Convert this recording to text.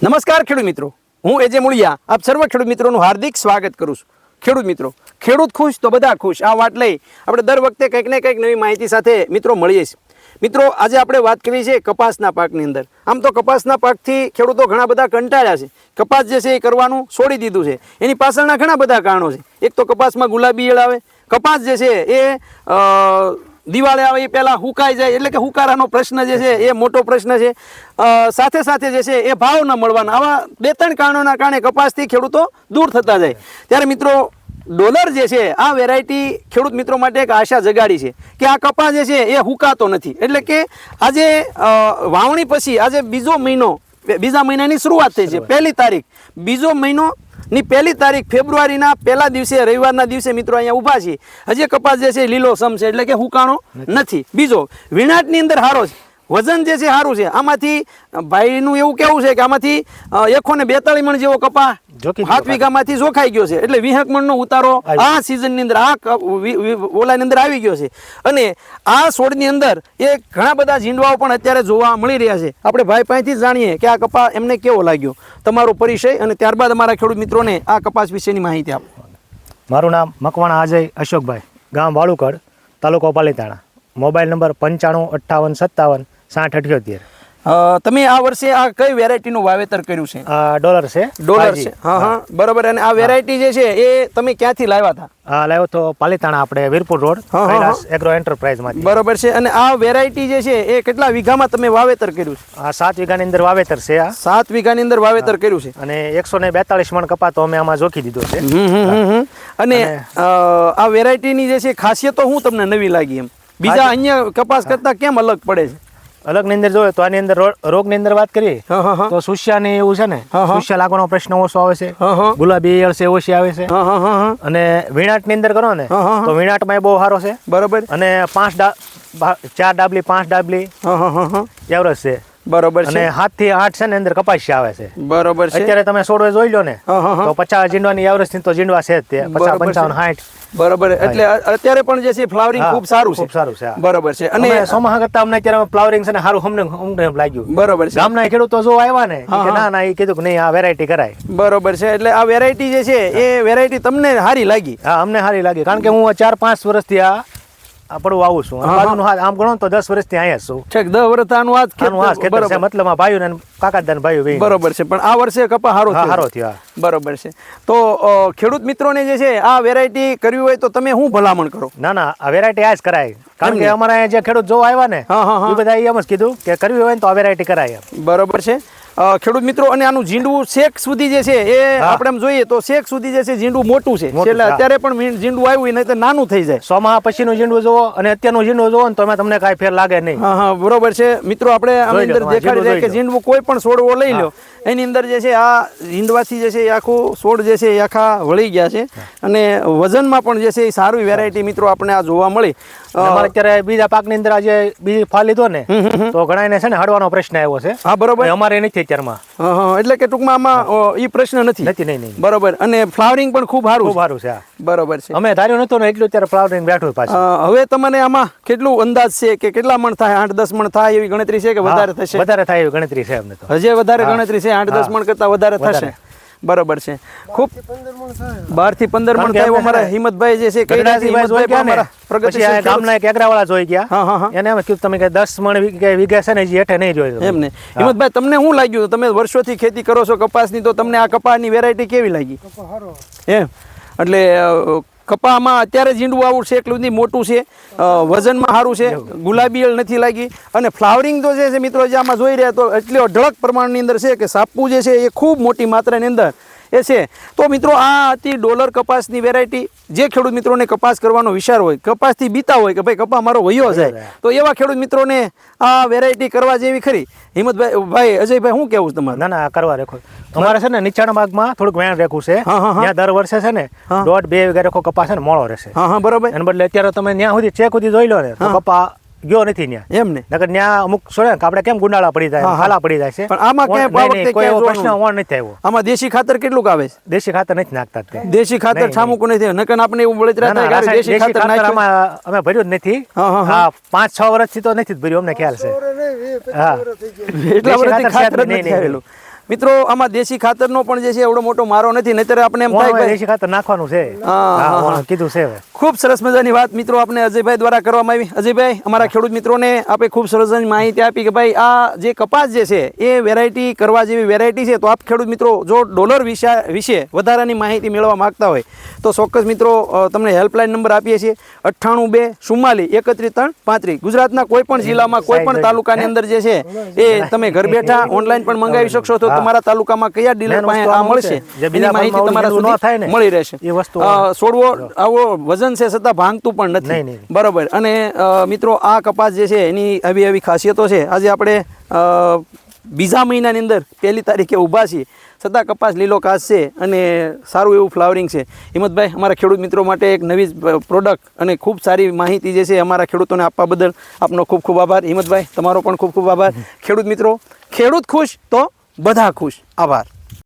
નમસ્કાર ખેડૂત મિત્રો, હું એજે મુળિયા આપ સર્વ ખેડૂત મિત્રોનું હાર્દિક સ્વાગત કરું છું. ખેડૂત મિત્રો, ખેડૂત ખુશ તો બધા ખુશ. આ વાત લઈ આપણે દર વખતે કંઈક ને કંઈક નવી માહિતી સાથે મિત્રો મળીએ છીએ. મિત્રો, આજે આપણે વાત કરવી છે કપાસના પાકની અંદર. આમ તો કપાસના પાકથી ખેડૂતો ઘણા બધા કંટાળ્યા છે. કપાસ જે છે એ કરવાનું છોડી દીધું છે. એની પાછળના ઘણા બધા કારણો છે. એક તો કપાસમાં ગુલાબી ઈયળ આવે, કપાસ જે છે એ દિવાળે આવે એ પહેલાં હુકાઈ જાય, એટલે કે હુકારાનો પ્રશ્ન જે છે એ મોટો પ્રશ્ન છે. સાથે સાથે જે છે એ ભાવ ન મળવાના, આવા બે ત્રણ કારણોના કારણે કપાસથી ખેડૂતો દૂર થતા જાય. ત્યારે મિત્રો, ડોલર જે છે આ વેરાયટી ખેડૂત મિત્રો માટે એક આશા જગાડી છે કે આ કપાસ જે છે એ હુકાતો નથી. એટલે કે આજે વાવણી પછી આજે બીજા મહિનાની શરૂઆત થઈ છે. 1 તારીખ, બીજો મહિનો ની 1 તારીખ ફેબ્રુઆરીના પહેલા દિવસે, રવિવારના દિવસે મિત્રો અહીંયા ઊભા છીએ. હજી કપાસ જે છે લીલો સમ છે, એટલે કે હુકાણો નથી. બીજો, વીણાટની અંદર સારો છે, વજન જે છે સારું છે. આમાંથી ભાઈનું એવું કેવું છે કે આમાંથી 142 મણ જેવો કપા 7 વીઘામાંથી જોખાઈ ગયો છે. એટલે 20 મણનો ઉતારો આ સિઝનની અંદર આ ઓલાની અંદર આવી ગયો છે. અને આ છોડની અંદર એ ઘણા બધા ઝીંડવાઓ પણ અત્યારે જોવા મળી રહ્યા છે. આપણે ભાઈ પાસેથી જાણીએ કે આ કપા એમને કેવો લાગ્યો. તમારો પરિચય અને ત્યારબાદ અમારા ખેડૂત મિત્રોને આ કપાસ વિશેની માહિતી આપો. મારું નામ મકવાણા અજય અશોકભાઈ, ગામ વાળુકડ, તાલુકો પાલીતાણા. Mobile number 95 58 57 60 78. તમે આ વર્ષે આ કઈ વેરાયટીનું વાવેતર કર્યું છે? ડોલર છે. ડોલર છે, હા હા, બરાબર. અને આ વેરાયટી જે છે એ તમે ક્યાંથી લાવ્યા હતા? લાવ્યો તો પાલીતાણા, આપણે વીરપુર રોડ, એગ્રો એન્ટરપ્રાઇઝમાંથી. બરાબર છે. અને આ વેરાયટી જે છે એ કેટલા વીઘામાં તમે વાવેતર કર્યું છે? આ 7 વીઘાની અંદર વાવેતર છે. આ 7 વીઘાની અંદર વાવેતર કર્યું છે. અને 142 મણ કપા તો અમે આમાં જોખી દીધો છે. અને આ વેરાયટીની જે છે ખાસિયતો હું તમને નવી લાગી એમ બીજા અન્ય કપાસ કરતા કેમ અલગ પડે છે? અલગ ની અંદર જોઈએ તો આની અંદર રોગ ની અંદર વાત કરીએ તો સુસ્યા ને એવું છે ને, સુસ્યા લાગવાનો પ્રશ્ન ઓછો આવે છે, ગુલાબી ઈયળ છે ઓછી આવે છે. અને વીણાટ ની અંદર કરો ને તો વીણાટ માં બહુ સારો છે. બરોબર. અને 4 ડાબલી 5 ડાબલી એવરેજ છે. બરોબર. અને 7 થી 8 છે ને અંદર કપાસિયા આવે છે. બરોબર છે. અત્યારે તમે છોડવે જોઈ લો ને તો 50 ઝીંડવાની એવરેજ થી તો ઝીંડવા છે જ તે 50 55 60. બરોબર. એટલે અત્યારે પણ જે છે ફ્લાવરિંગ ખૂબ સારું છે. બરોબર છે. અને સોમાહા કરતા અમને અત્યારે ફ્લાવરિંગ છે ને સારું અમને લાગ્યું. બરોબર છે. ગામના ખેડૂતો જો આવ્યા ને કે ના એ કીધું કે નહીં આ વેરાયટી કરાય. બરોબર છે. એટલે આ વેરાયટી જે છે એ વેરાયટી તમને સારી લાગી? હા, અમને સારી લાગી. કારણ કે હું 4-5 વર્ષથી આ પડવું આવું છું. બાજુનું આમ ગણો તો 10 વર્ષથી અહીંયા છું. ઠીક, 10 વર્ષ આનું આ ખેતર છે, મતલબ આ ભાઈઓ ને કાકાદાન ભાઈઓ. બરોબર છે. પણ આ વર્ષે કપા સારો થયો. બરોબર છે. તો ખેડૂત મિત્રોને જે છે આ વેરાયટી કરવી હોય તો તમે શું ભલામણ કરો? ના, આ વેરાયટી આ જ કરાય. કારણ કે અમારા જે ખેડૂત જોવા આવ્યા ને એ બધા એમ જ કીધું કે કરવી હોય તો આ વેરાયટી કરાય. બરોબર છે. ખેડૂત મિત્રો, અને આનું ઝીંડવું શેક સુધી જે છે એ આપણે એમ જોઈએ તો શેક સુધી જે છે ઝીંડવું મોટું છે. એટલે અત્યારે પણ ઝીંડવું આવ્યું નહીં તો નાનું થઈ જાય. 6 માહ પછીનું ઝીંડવું જોવો અને અત્યારનું ઝીંડવું જોવો ને તો તમને કાંઈ ફેર લાગે નહીં. હા, બરોબર છે. મિત્રો, આપણે આની અંદર દેખાડી દઈએ કે ઝીંડવું કોઈ પણ છોડવો લઈ લો, એની અંદર જે છે આ ઝીંડવાથી જે છે એ આખું છોડ જે છે એ આખા વળી ગયા છે. અને વજનમાં પણ જે છે એ સારી વેરાયટી મિત્રો આપણે આ જોવા મળી. અત્યારે બીજા પાકની અંદર આજે બીજી ફાલ લીધો ને તો ઘણા છે ને હળવાનો પ્રશ્ન આવ્યો છે. હા, બરોબર. અમારે નથી અત્યારમાં. એટલે કે ટૂંકમાં આમાં એ પ્રશ્ન નથી. નહીં. બરોબર. અને ફ્લાવરિંગ પણ ખૂબ સારું છે. બરોબર છે. અમે ધાર્યું નતું ને એટલું અત્યારે ફ્લાવરિંગ બેઠું પાછું. હવે તમને આમાં કેટલું અંદાજ છે કે કેટલા મણ થાય? 8-10 મણ થાય એવી ગણતરી છે કે વધારે થશે? વધારે થાય એવી ગણતરી છે અમને તો. હજી વધારે ગણતરી છે, 8-10 મણ કરતા વધારે થશે. બરોબર છે. ખૂબ 12 થી 15 મણ થાય અમારા હિંમતભાઈ જે છે ગામના એક એગરાવાળા જોઈ ગયા. એને એમ કીધું તમે 10 મણ વીઘા છે ને હેઠે નહીં જોયું એમને. હિંમતભાઈ, તમને શું લાગ્યું? તમે વર્ષોથી ખેતી કરો છો કપાસની, તો તમને આ કપાસની વેરાયટી કેવી લાગી? એમ એટલે કપામાં અત્યારે ઝીંડવું આવું છે, એટલું મોટું છે, વજનમાં સારું છે, ગુલાબી ઈયળ નથી લાગી. અને ફ્લાવરિંગ તો જે છે મિત્રો જે આમાં જોઈ રહ્યા તો એટલી અઢળક પ્રમાણની અંદર છે કે સાપવું જે છે એ ખૂબ મોટી માત્રાની અંદર એ છે. તો મિત્રો, આ હતી ડોલર કપાસની વેરાયટી. જે ખેડૂત મિત્રોને કપાસ કરવાનો વિચાર હોય, કપાસથી બીતા હોય કે ભાઈ કપા મારો વયો જાય, તો એવા ખેડૂત મિત્રોને આ વેરાયટી કરવા જેવી ખરી. હિંમતભાઈ, અજયભાઈ, શું કેવું તમારે? ના, કરવા રેખો. અમારે છે ને નીચાણા ભાગમાં થોડુંક વેણ રેખું છે. ત્યાં દર વર્ષે છે ને 1.5-2 વીઘા રેખો કપા છે ને મોળો રહેશે. બરોબર. એને બદલે અત્યારે તમે ત્યાં સુધી ચેક સુધી જોઈ લો ને તો કપા ગયો નથી ત્યાં. એમ ને? નકર ત્યાં અમુક છોડે આપણે કેમ ગુંડાળા પડી જાય, હાલા પડી જાય છે. પણ આમાં કોઈ એવો પ્રશ્ન ઓણ નથી આવ્યો. આમાં દેશી ખાતર કેટલું આવે છે? દેશી ખાતર નથી નાખતા. દેશી ખાતર ઠામુક નથી. નકર આપણે એવું બળતરા થાય કે દેશી ખાતર નાખ્યું. અમે ભર્યું જ નથી. હા, 5-6 વર્ષથી તો નથી ભર્યું, અમને ખ્યાલ છે. હા, એટલા વર્ષથી ખાતર નથી આવેલું. મિત્રો આમાં દેશી ખાતરનો પણ જે છે એવડો મોટો મારો નથી, નહીતર આપણે એમ થાય કે દેશી ખાતર નાખવાનું છે. કીધું છે હવે. ખૂબ સરસ મજાની વાત મિત્રો આપણે અજયભાઈ દ્વારા કરવામાં આવી. અજયભાઈ, અમારા ખેડૂત મિત્રોને આપે ખૂબ સરસ માહિતી આપી કે ભાઈ આ જે કપાસ જે છે એ વેરાયટી કરવા જેવી વેરાયટી છે. તો આપ ખેડૂત મિત્રો જો ડોલર વિશે વધારાની માહિતી મેળવવા માંગતા હોય તો ચોક્કસ મિત્રો તમને હેલ્પલાઇન નંબર આપીએ છીએ 9824413335. ગુજરાતના કોઈ પણ જિલ્લામાં કોઈ પણ તાલુકાની અંદર જે છે એ તમે ઘર બેઠા ઓનલાઈન પણ મંગાવી શકશો. તો તમારા તાલુકામાં કયા ડીલર પાસે આ મળશે એની માહિતી તમારા સુધી મળી રહેશે. છોડવો આવો વજન છે છતાં ભાંગતું પણ નથી, બરોબર. અને મિત્રો આ કપાસ જે છે એની આવી ખાસિયતો છે. આજે આપણે બીજા મહિનાની અંદર 1 તારીખે ઊભા છીએ છતાં કપાસ લીલો કાચ છે અને સારું એવું ફ્લાવરિંગ છે. હિંમતભાઈ, અમારા ખેડૂત મિત્રો માટે એક નવી પ્રોડક્ટ અને ખૂબ સારી માહિતી જે છે અમારા ખેડૂતોને આપવા બદલ આપનો ખૂબ ખૂબ આભાર. હિંમતભાઈ, તમારો પણ ખૂબ ખૂબ આભાર. ખેડૂત મિત્રો, ખેડૂત ખુશ તો બધા ખુશ. આભાર.